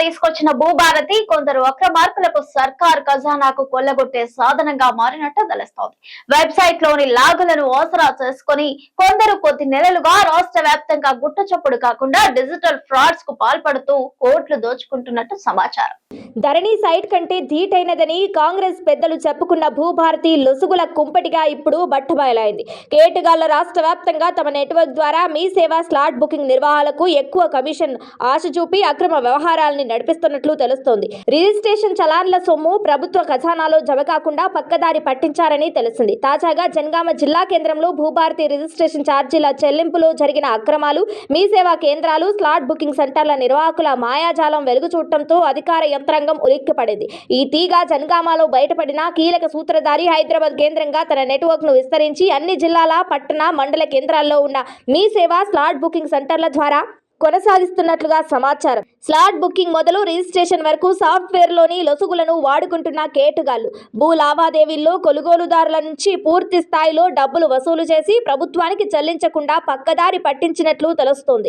తీసుకొచ్చిన భూభారతి కొందరు అక్రమార్కులకు సర్కార్ ఖజానాకు కొల్లగొట్టే సాధనంగా మారినట్టు తెలుస్తోంది. వెబ్సైట్ లోని లాగులను ఆసరా చేసుకుని కొందరు కొద్ది నెలలుగా రాష్ట్ర వ్యాప్తంగా గుట్టచప్పుడు కాకుండా డిజిటల్ ఫ్రాడ్స్ కు పాల్పడుతూ కోట్లు దోచుకుంటున్నట్టు సమాచారం. ధరణి సైట్ కంటే ధీటైనదని కాంగ్రెస్ పెద్దలు చెప్పుకున్న భూభారతి లొసుగుల కుంపటిగా ఇప్పుడు బట్టబయలైంది. కేటుగాళ్ల రాష్ట్ర వ్యాప్తంగా తమ నెట్వర్క్ ద్వారా మీ సేవ స్లాట్ బుకింగ్ నిర్వహణకు ఎక్కువ కమిషన్ ఆశ చూపి అక్రమ వ్యవహారాలను నడిపిస్తున్నట్లు తెలుస్తోంది. రిజిస్ట్రేషన్ చలాన్ల సొమ్ము ప్రభుత్వ ఖజానాలో జమ కాకుండా పక్కదారి పట్టించారని తెలిసింది. తాజాగా జనగామ జిల్లా కేంద్రంలో భూభారతి రిజిస్ట్రేషన్ ఛార్జీల చెల్లింపులో జరిగిన అక్రమాలు, మీ సేవా కేంద్రాలు, స్లాట్ బుకింగ్ సెంటర్ల నిర్వాహకుల మాయాజాలం వెలుగు చూడటంతో అధికార యంత్రాంగం ఉలిక్కిపడింది. ఈ తీగ జనగామలో బయటపడిన కీలక సూత్రధారి హైదరాబాద్ కేంద్రంగా తన నెట్వర్క్ ను విస్తరించి అన్ని జిల్లాల, పట్టణ, మండల కేంద్రాల్లో ఉన్న మీ సేవ స్లాట్ బుకింగ్ సెంటర్ల ద్వారా కొనసాగిస్తున్నట్లుగా సమాచారం. స్లాట్ బుకింగ్ మొదలు రిజిస్ట్రేషన్ వరకు సాఫ్ట్వేర్లోని లొసుగులను వాడుకుంటున్న కేటుగాళ్లు భూ లావాదేవీల్లో కొనుగోలుదారుల నుంచి పూర్తి స్థాయిలో డబ్బులు వసూలు చేసి ప్రభుత్వానికి చెల్లించకుండా పక్కదారి పట్టించినట్లు తెలుస్తోంది.